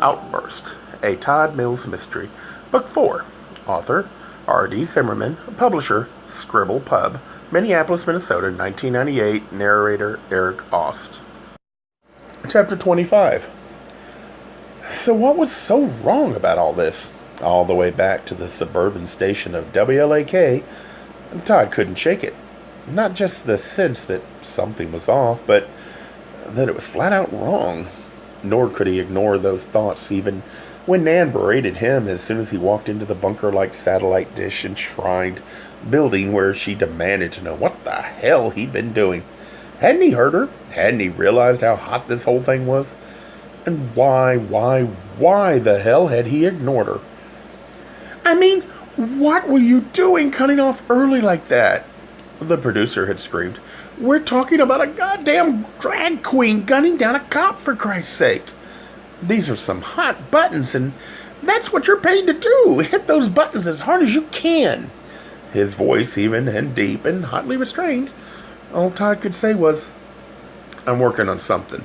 Outburst, a Todd Mills mystery, Book 4. Author, R.D. Zimmerman. Publisher, Scribble Pub, Minneapolis, Minnesota, 1998. Narrator, Eric Ost. Chapter 25. So what was so wrong about all this? All the way back to the suburban station of WLAK, Todd couldn't shake it. Not just the sense that something was off, but that it was flat out wrong. Nor could he ignore those thoughts even when Nan berated him as soon as he walked into the bunker-like satellite dish enshrined building where she demanded to know what the hell he'd been doing. Hadn't he heard her? Hadn't he realized how hot this whole thing was? And why the hell had he ignored her? I mean, what were you doing cutting off early like that? The producer had screamed. We're talking about a goddamn drag queen gunning down a cop, for Christ's sake. These are some hot buttons, and that's what you're paid to do. Hit those buttons as hard as you can. His voice, even and deep and hotly restrained, all Todd could say was, I'm working on something.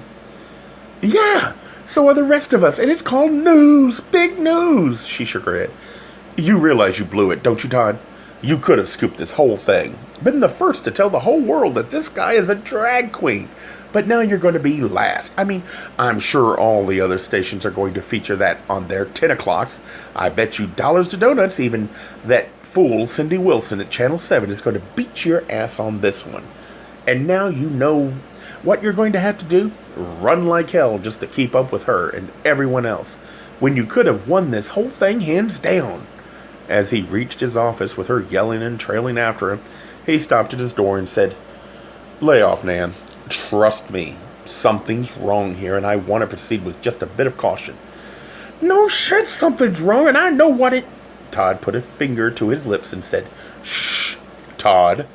Yeah, so are the rest of us, and it's called news. Big news. She shook her head. You realize you blew it, don't you, Todd? You could have scooped this whole thing. Been the first to tell the whole world that this guy is a drag queen. But now you're going to be last. I mean, I'm sure all the other stations are going to feature that on their 10 o'clocks. I bet you dollars to donuts even that fool Cindy Wilson at Channel 7 is going to beat your ass on this one. And now you know what you're going to have to do? Run like hell just to keep up with her and everyone else, when you could have won this whole thing hands down. As he reached his office with her yelling and trailing after him, he stopped at his door and said, Lay off, Nan. Trust me, something's wrong here, and I want to proceed with just a bit of caution. No shit, something's wrong, and I know what it... Todd put a finger to his lips and said, Shh, Todd.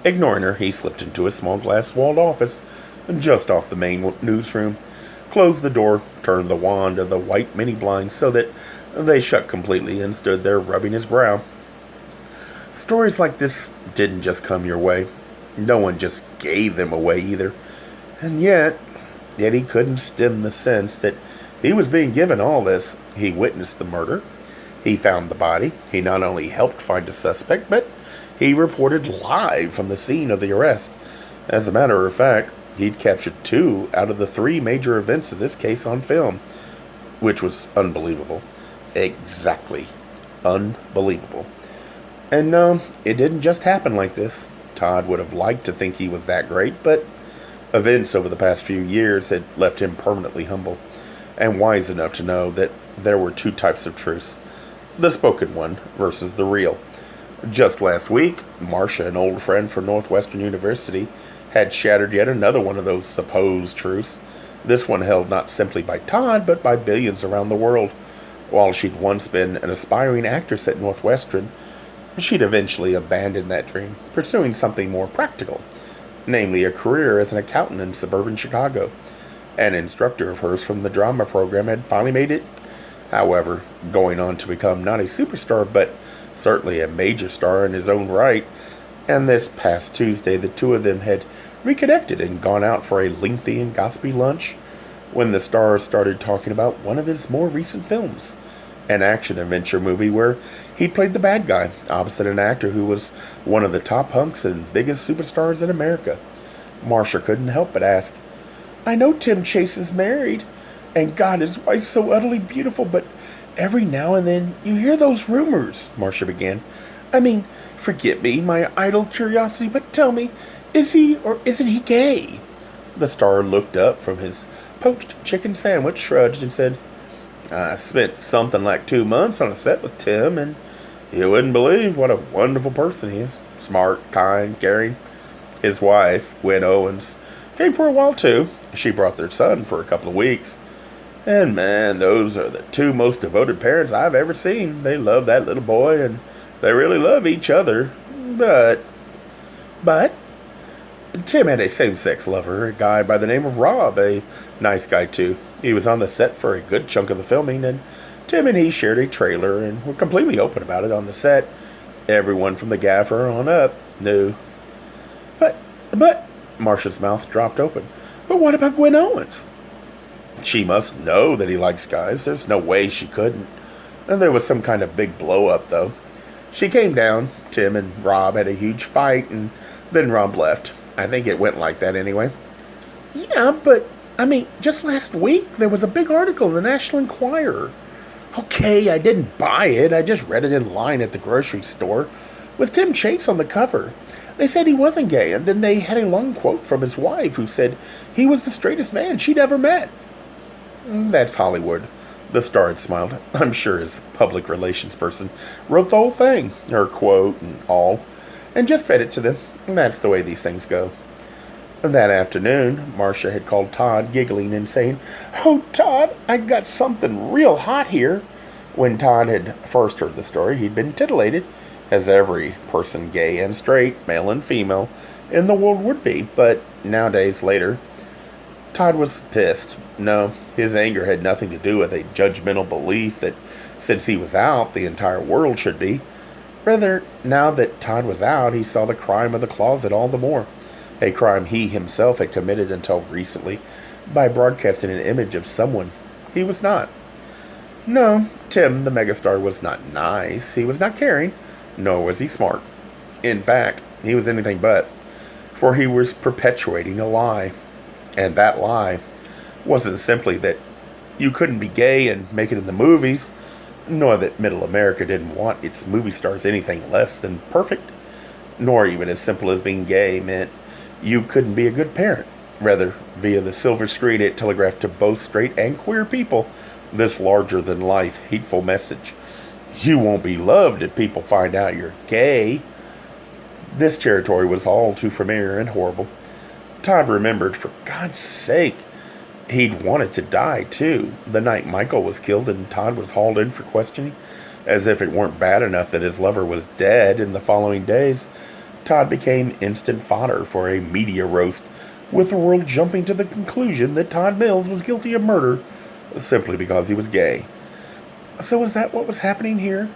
Ignoring her, he slipped into a small glass-walled office just off the main newsroom, closed the door, turned the wand of the white mini-blinds so that they shut completely, and stood there rubbing his brow. Stories like this didn't just come your way. No one just gave them away either. And yet he couldn't stem the sense that he was being given all this. He witnessed the murder. He found the body. He not only helped find a suspect, but he reported live from the scene of the arrest. As a matter of fact, he'd captured 2 out of the 3 major events of this case on film, which was unbelievable. Exactly. Unbelievable. And no, it didn't just happen like this. Todd would have liked to think he was that great, but events over the past few years had left him permanently humble and wise enough to know that there were 2 types of truths. The spoken one versus the real. Just last week, Marcia, an old friend from Northwestern University, had shattered yet another one of those supposed truths. This one held not simply by Todd, but by billions around the world. While she'd once been an aspiring actress at Northwestern, she'd eventually abandoned that dream, pursuing something more practical, namely a career as an accountant in suburban Chicago. An instructor of hers from the drama program had finally made it, however, going on to become not a superstar, but certainly a major star in his own right. And this past Tuesday, the 2 of them had reconnected and gone out for a lengthy and gossipy lunch, when the star started talking about one of his more recent films, an action-adventure movie where he played the bad guy, opposite an actor who was one of the top hunks and biggest superstars in America. Marcia couldn't help but ask, I know Tim Chase is married, and God, his wife's so utterly beautiful, but every now and then you hear those rumors, Marcia began. I mean, forgive me, my idle curiosity, but tell me, is he or isn't he gay? The star looked up from his poached chicken sandwich, shrugged, and said, I spent something like 2 months on a set with Tim, and you wouldn't believe what a wonderful person he is. Smart, kind, caring. His wife, Gwen Owens, came for a while too. She brought their son for a couple of weeks. And man, those are the 2 most devoted parents I've ever seen. They love that little boy, and they really love each other. But Tim had a same-sex lover, a guy by the name of Rob, a nice guy too. He was on the set for a good chunk of the filming, and Tim and he shared a trailer and were completely open about it on the set. Everyone from the gaffer on up knew. But, Marcia's mouth dropped open. But what about Gwen Owens? She must know that he likes guys. There's no way she couldn't. And there was some kind of big blow up, though. She came down. Tim and Rob had a huge fight, and then Rob left. I think it went like that anyway. Yeah, but, just last week there was a big article in the National Enquirer. Okay, I didn't buy it. I just read it in line at the grocery store with Tim Chase on the cover. They said he wasn't gay, and then they had a long quote from his wife who said he was the straightest man she'd ever met. That's Hollywood. The Star had smiled. I'm sure his public relations person wrote the whole thing, her quote and all, and just fed it to them. That's the way these things go. That afternoon, Marcia had called Todd, giggling and saying, "Oh, Todd, I got something real hot here." When Todd had first heard the story, he'd been titillated, as every person, gay and straight, male and female, in the world would be. But nowadays, later, Todd was pissed. No, his anger had nothing to do with a judgmental belief that since he was out, the entire world should be. Rather, now that Todd was out, he saw the crime of the closet all the more. A crime he himself had committed until recently by broadcasting an image of someone he was not. No, Tim, the megastar, was not nice. He was not caring, nor was he smart. In fact, he was anything but, for he was perpetuating a lie. And that lie wasn't simply that you couldn't be gay and make it in the movies, nor that middle America didn't want its movie stars anything less than perfect, nor even as simple as being gay meant you couldn't be a good parent. Rather, via the silver screen, it telegraphed to both straight and queer people this larger-than-life hateful message. You won't be loved if people find out you're gay. This territory was all too familiar and horrible. Todd remembered, for God's sake, he'd wanted to die, too, the night Michael was killed and Todd was hauled in for questioning. As if it weren't bad enough that his lover was dead in the following days, Todd became instant fodder for a media roast, with the world jumping to the conclusion that Todd Mills was guilty of murder simply because he was gay. So was that what was happening here?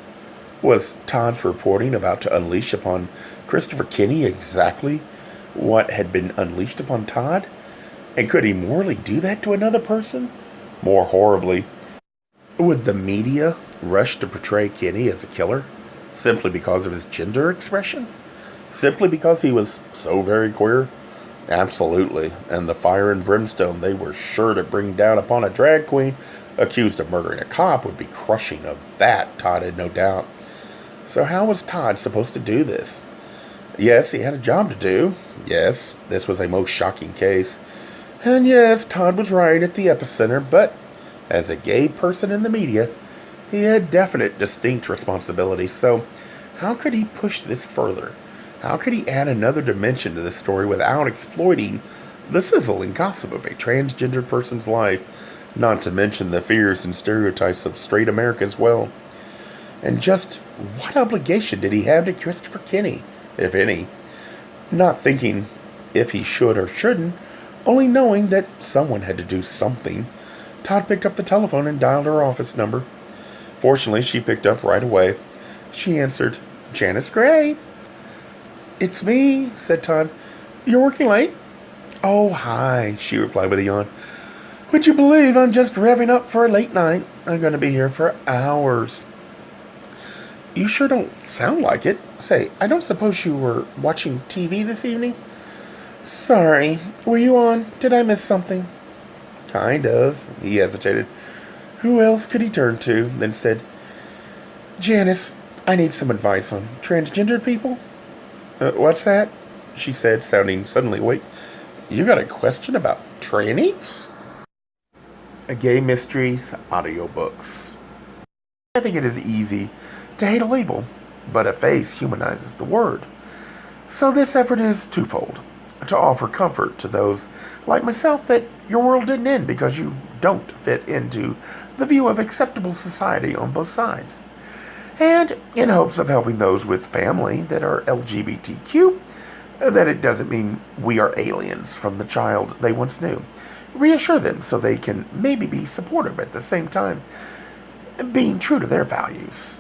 Was Todd's reporting about to unleash upon Christopher Kinney exactly what had been unleashed upon Todd? And could he morally do that to another person? More horribly, would the media rush to portray Kinney as a killer simply because of his gender expression? Simply because he was so very queer? Absolutely. And the fire and brimstone they were sure to bring down upon a drag queen accused of murdering a cop would be crushing. Of that, Todd had no doubt. So how was Todd supposed to do this? Yes, he had a job to do. Yes, this was a most shocking case. And yes, Todd was right at the epicenter, but as a gay person in the media, he had definite, distinct responsibilities. So how could he push this further? How could he add another dimension to this story without exploiting the sizzling gossip of a transgendered person's life, not to mention the fears and stereotypes of straight America as well? And just what obligation did he have to Christopher Kinney, if any? Not thinking if he should or shouldn't, only knowing that someone had to do something. Todd picked up the telephone and dialed her office number. Fortunately, she picked up right away. She answered, "Janice Gray." "It's me," said Todd. "You're working late?" "Oh, hi," she replied with a yawn. "Would you believe I'm just revving up for a late night? I'm going to be here for hours." "You sure don't sound like it. Say, I don't suppose you were watching TV this evening?" "Sorry. Were you on? Did I miss something?" "Kind of." He hesitated. Who else could he turn to? Then said, "Janice, I need some advice on transgendered people." What's that?" she said, sounding suddenly awake. "You got a question about trannies?" Gay Mysteries audiobooks. I think it is easy to hate a label, but a face humanizes the word. So this effort is twofold: to offer comfort to those like myself that your world didn't end because you don't fit into the view of acceptable society on both sides, and in hopes of helping those with family that are LGBTQ, that it doesn't mean we are aliens from the child they once knew. Reassure them so they can maybe be supportive at the same time, being true to their values.